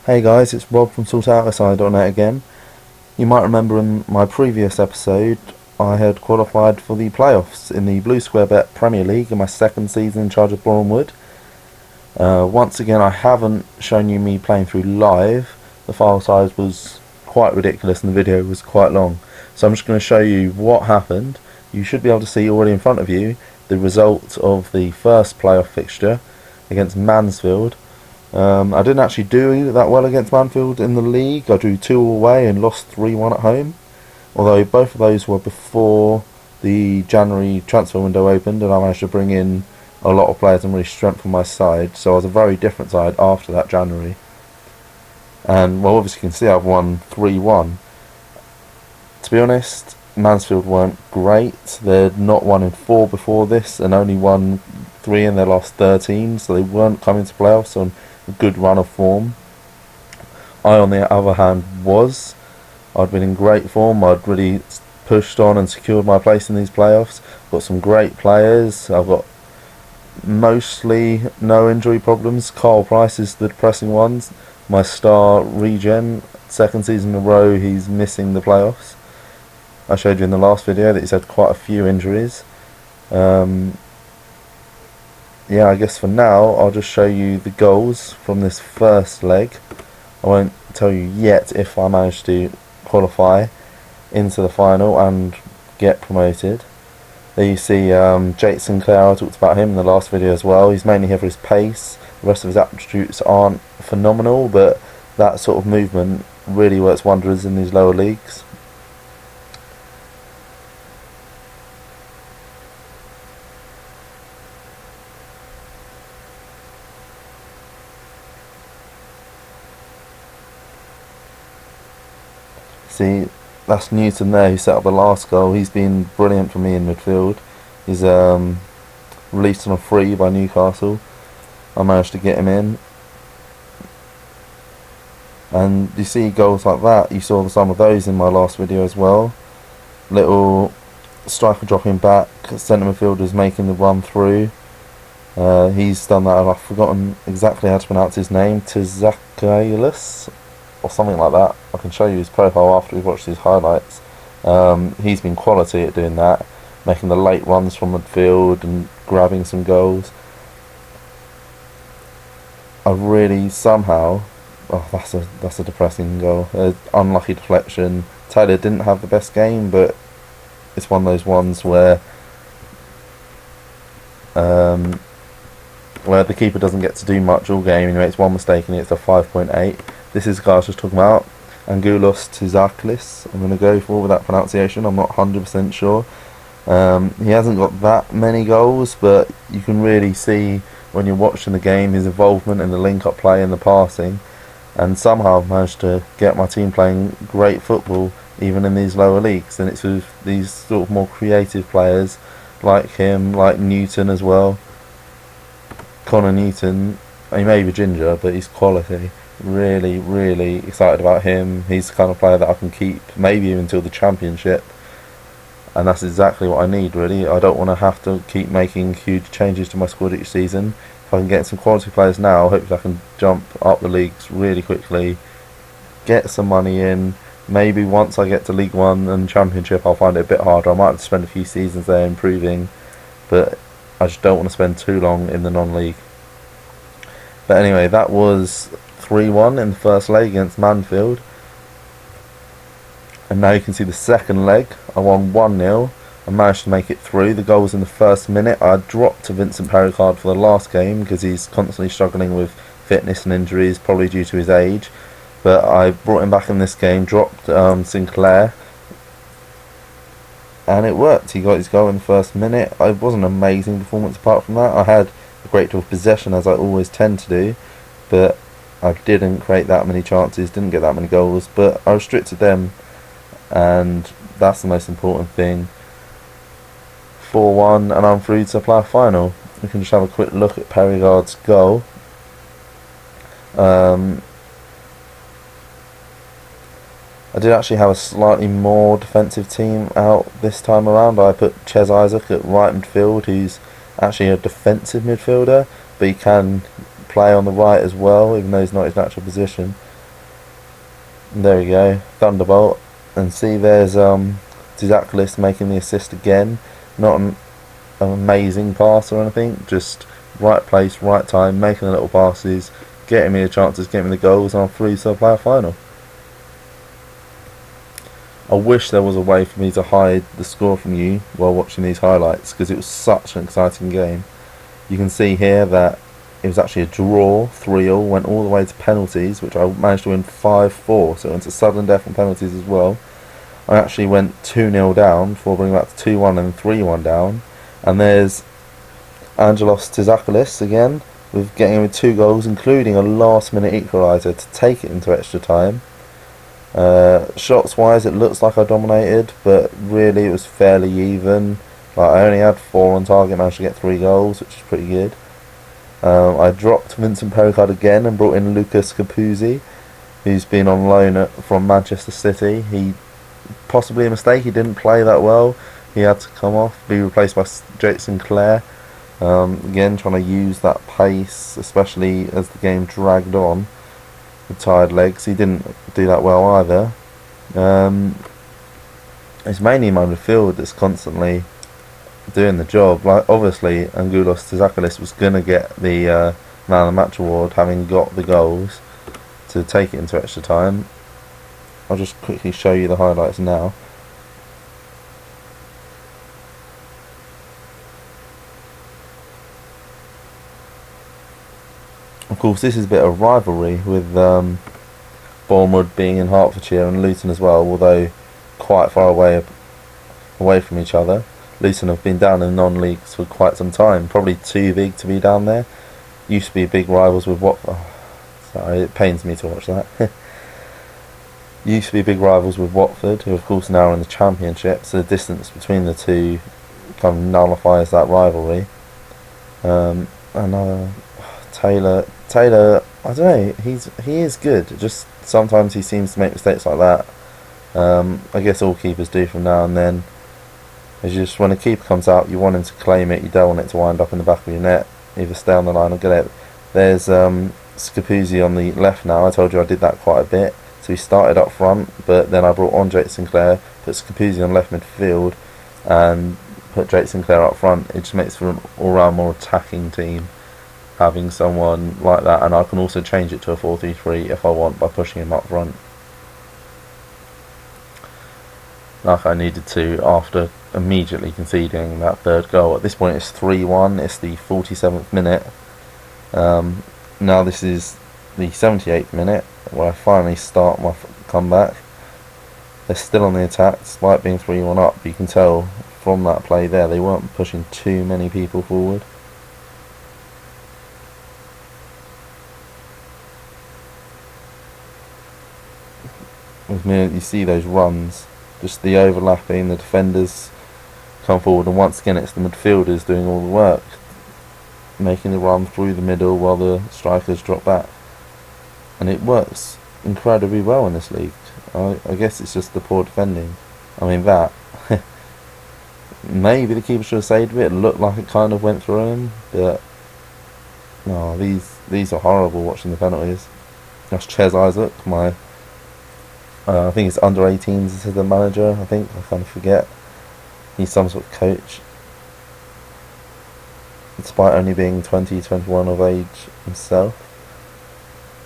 Hey guys, it's Rob from SortOutSI.net again. You might remember in my previous episode I had qualified for the playoffs in the Blue Square Bet Premier League in my second season in charge of Boreham Wood. Once again, I haven't shown you me playing through live. The file size was quite ridiculous and the video was quite long. So I'm just going to show you what happened. You should be able to see already in front of you the result of the first playoff fixture against Mansfield. I didn't actually do that well against Mansfield in the league. I drew 2 away and lost 3-1 at home. Although both of those were before the January transfer window opened, and I managed to bring in a lot of players and really strengthen my side. So I was a very different side after that January. And well, obviously you can see I've won 3-1. To be honest, Mansfield weren't great. They'd not won in 4 before this and only won 3 in their last 13, so they weren't coming to playoffs on a good run of form. I, on the other hand, was. I'd been in great form. I'd really pushed on and secured my place in these playoffs. Got some great players. I've got mostly no injury problems. Carl Price is the depressing ones. My star regen, second season in a row, he's missing the playoffs. I showed you in the last video that he's had quite a few injuries. Yeah, I guess for now I'll just show you the goals from this first leg. I won't tell you yet if I manage to qualify into the final and get promoted. There you see Jake Sinclair. I talked about him in the last video as well. He's mainly here for his pace. The rest of his attributes aren't phenomenal, but that sort of movement really works wonders in these lower leagues. See, that's Newton there who set up the last goal. He's been brilliant for me in midfield. He's released on a free by Newcastle. I managed to get him in. And you see goals like that, you saw some of those in my last video as well. Little striker dropping back, centre midfielders making the run through. He's done that, and I've forgotten exactly how to pronounce his name, Tzakalis or something like that. I can show you his profile after we've watched his highlights. He's been quality at doing that, making the late runs from midfield and grabbing some goals. I really somehow, that's a depressing goal. Unlucky deflection. Taylor didn't have the best game, but it's one of those ones where the keeper doesn't get to do much all game. He makes one mistake and it's a 5.8. This is the guy I was just talking about, Angulos Tzakalis. I'm going to go for with that pronunciation. I'm not 100% sure. He hasn't got that many goals, but you can really see when you're watching the game his involvement in the link-up play and the passing. And somehow I've managed to get my team playing great football even in these lower leagues. And it's with these sort of more creative players like him, like Newton as well. Connor Newton, he may be ginger, but he's quality. Really, really excited about him. He's the kind of player that I can keep maybe even until the championship, and that's exactly what I need really. I don't want to have to keep making huge changes to my squad each season. If I can get some quality players now, hopefully I can jump up the leagues really quickly, get some money in. Maybe once I get to League 1 and Championship I'll find it a bit harder. I might have to spend a few seasons there improving, but I just don't want to spend too long in the non-league. But anyway, that was 3-1 in the first leg against Mansfield. And now you can see the second leg. I won 1-0. I managed to make it through. The goal was in the first minute. I dropped to Vincent Pericard for the last game because he's constantly struggling with fitness and injuries, probably due to his age. But I brought him back in this game, dropped Sinclair, and it worked. He got his goal in the first minute. It wasn't an amazing performance apart from that. I had a great deal of possession, as I always tend to do, but I didn't create that many chances, didn't get that many goals, but I restricted them, and that's the most important thing. 4-1, and I'm through to the playoff final. We can just have a quick look at Perigard's goal. I did actually have a slightly more defensive team out this time around. I put Ches Isaac at right midfield, who's actually a defensive midfielder, but he can play on the right as well, even though he's not his natural position. There we go, Thunderbolt. And see, there's Didaculis making the assist again. Not an amazing pass or anything, just right place, right time, making the little passes, getting me the chances, getting me the goals, and I'm through to the player final. I wish there was a way for me to hide the score from you while watching these highlights, because it was such an exciting game. You can see here that it was actually a draw, 3-3, went all the way to penalties, which I managed to win 5-4, so it went to sudden death and penalties as well. I actually went 2-0 down before bringing back to 2-1 and 3-1 down. And there's Angelos Tizakoulis again, with getting him with 2 goals, including a last-minute equaliser to take it into extra time. Shots-wise, it looks like I dominated, but really it was fairly even. Like, I only had 4 on target, managed to get 3 goals, which is pretty good. I dropped Vincent Pericard again and brought in Lucas Capuzzi, who's been on loan from Manchester City. He possibly a mistake, he didn't play that well. He had to come off, be replaced by Jake Sinclair. Again, trying to use that pace, especially as the game dragged on with tired legs. He didn't do that well either. It's mainly my midfield that's constantly doing the job. Like, obviously, Angelos Tizakoulis was going to get the Man of the Match award, having got the goals to take it into extra time. I'll just quickly show you the highlights now. Of course, this is a bit of rivalry with Boreham Wood being in Hertfordshire and Luton as well, although quite far away from each other. Luton have been down in non-leagues for quite some time, probably too big to be down there. Used to be big rivals with Watford. Oh, sorry, it pains me to watch that. Used to be big rivals with Watford, who of course now are in the Championship, so the distance between the two kind of nullifies that rivalry. Taylor, I don't know, he is good, just sometimes he seems to make mistakes like that. I guess all keepers do from now and then. It's just when a keeper comes out, you want him to claim it, you don't want it to wind up in the back of your net, either stay on the line or get it. There's Scapuzzi on the left now. I told you I did that quite a bit. So he started up front, but then I brought on Jake Sinclair, put Scapuzzi on left midfield, and put Jake Sinclair up front. It just makes for an all-round more attacking team, having someone like that, and I can also change it to a 4-3-3 if I want by pushing him up front, like I needed to after immediately conceding that third goal. At this point it's 3-1, it's the 47th minute. Now this is the 78th minute, where I finally start my comeback. They're still on the attack despite being 3-1 up, but you can tell from that play there they weren't pushing too many people forward. With me, you see those runs, just the overlapping, the defenders come forward, and once again it's the midfielders doing all the work, making the run through the middle while the strikers drop back, and it works incredibly well in this league. I guess it's just the poor defending. I mean, that maybe the keeper should have saved it. It looked like it kind of went through him, but no, these are horrible watching the penalties. That's Ches Isaac, my I think it's under 18s assistant manager, I kind of forget. He's some sort of coach, despite only being 20, 21 of age himself.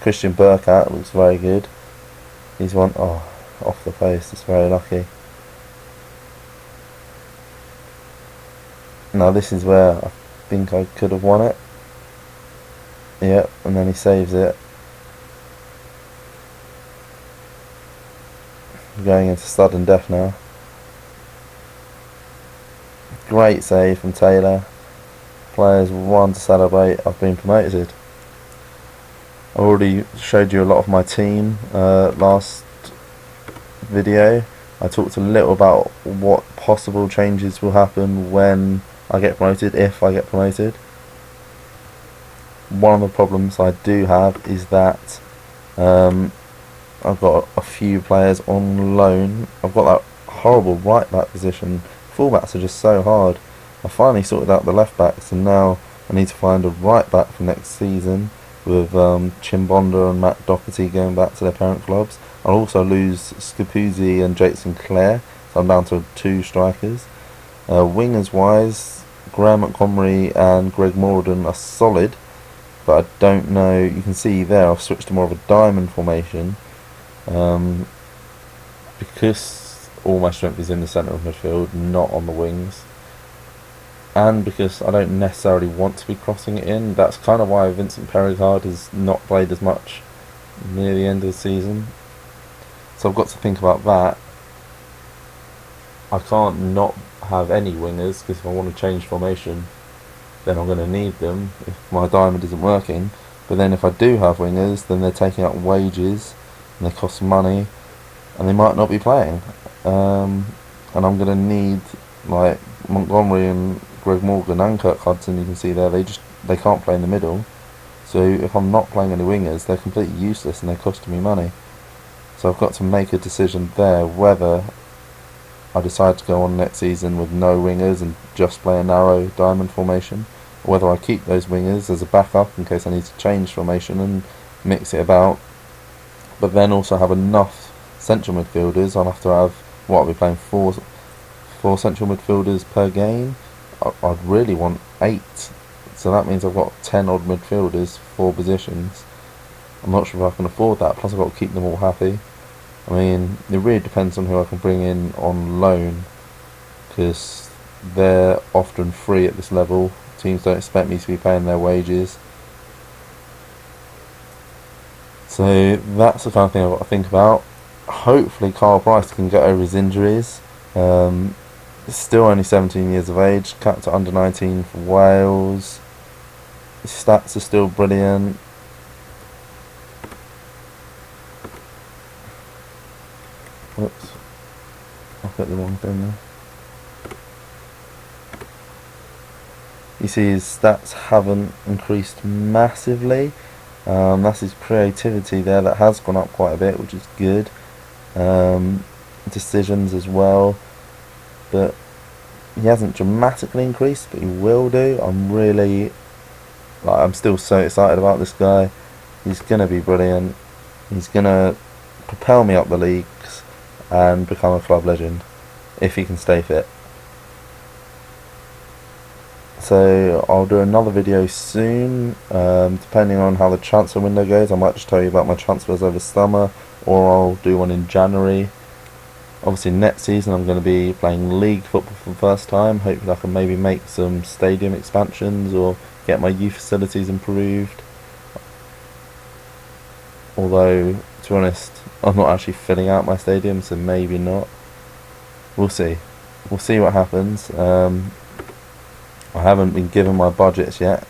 Christian Burkhardt looks very good. He's one, off the post, it's very lucky. Now this is where I think I could have won it. Yep, and then he saves it. Going into sudden death now. Great save from Taylor. Players run to celebrate. I've been promoted. I already showed you a lot of my team last video. I talked a little about what possible changes will happen when I get promoted, if I get promoted. One of the problems I do have is that I've got a few players on loan. I've got that horrible right back position. Fullbacks are just so hard. I finally sorted out the left backs, and now I need to find a right back for next season, with Chimbonda and Matt Doherty going back to their parent clubs. I'll also lose Scapuzzi and Jake Sinclair, so I'm down to 2 strikers. Wingers wise, Graham Montgomery and Greg Morden are solid, but I don't know. You can see there I've switched to more of a diamond formation because all my strength is in the centre of midfield, not on the wings, and because I don't necessarily want to be crossing it in. That's kind of why Vincent Perigard has not played as much near the end of the season. So I've got to think about that. I can't not have any wingers, because if I want to change formation, then I'm going to need them if my diamond isn't working. But then if I do have wingers, then they're taking up wages and they cost money and they might not be playing. And I'm going to need, like, Montgomery and Greg Morgan and Kirk Hudson. You can see there, they can't play in the middle. So if I'm not playing any wingers, they're completely useless and they're costing me money. So I've got to make a decision there whether I decide to go on next season with no wingers and just play a narrow diamond formation, or whether I keep those wingers as a backup in case I need to change formation and mix it about, but then also have enough central midfielders. I'll have to have, what, I'll be playing four central midfielders per game. I'd really want 8, so that means I've got 10 odd midfielders, 4 positions. I'm not sure if I can afford that, plus I've got to keep them all happy. I mean, it really depends on who I can bring in on loan, because they're often free at this level. Teams don't expect me to be paying their wages. So that's the kind of thing I've got to think about. Hopefully Carl Price can get over his injuries. He's still only 17 years of age, capped at under 19 for Wales. His stats are still brilliant. Whoops, I put the wrong thing there. You see his stats haven't increased massively. That's his creativity there that has gone up quite a bit, which is good. Decisions as well, but he hasn't dramatically increased, but he will do. I'm still so excited about this guy. He's gonna be brilliant. He's gonna propel me up the leagues and become a club legend if he can stay fit. So I'll do another video soon, depending on how the transfer window goes. I might just tell you about my transfers over summer, or I'll do one in January. Obviously next season I'm going to be playing league football for the first time. Hopefully I can maybe make some stadium expansions or get my youth facilities improved. Although, to be honest, I'm not actually filling out my stadium, so maybe not. We'll see. We'll see what happens. I haven't been given my budgets yet,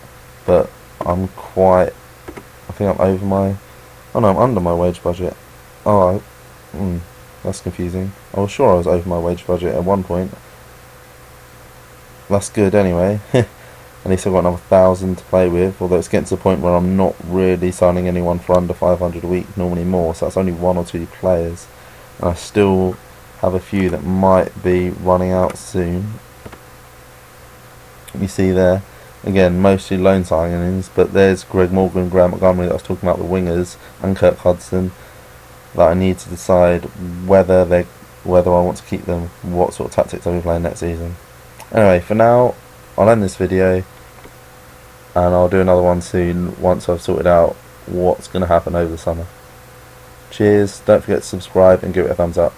but I think I'm over my... Oh no, I'm under my wage budget. That's confusing. I was sure I was over my wage budget at one point. That's good anyway. At least I've got another 1,000 to play with, although it's getting to the point where I'm not really signing anyone for under 500 a week, normally more, so that's only 1 or 2 players. And I still have a few that might be running out soon. You see there, again, mostly loan signings, but there's Greg Morgan, Graham Montgomery that I was talking about, the wingers, and Kirk Hudson, that I need to decide whether I want to keep them, what sort of tactics I'll be playing next season. Anyway, for now, I'll end this video, and I'll do another one soon once I've sorted out what's going to happen over the summer. Cheers, don't forget to subscribe and give it a thumbs up.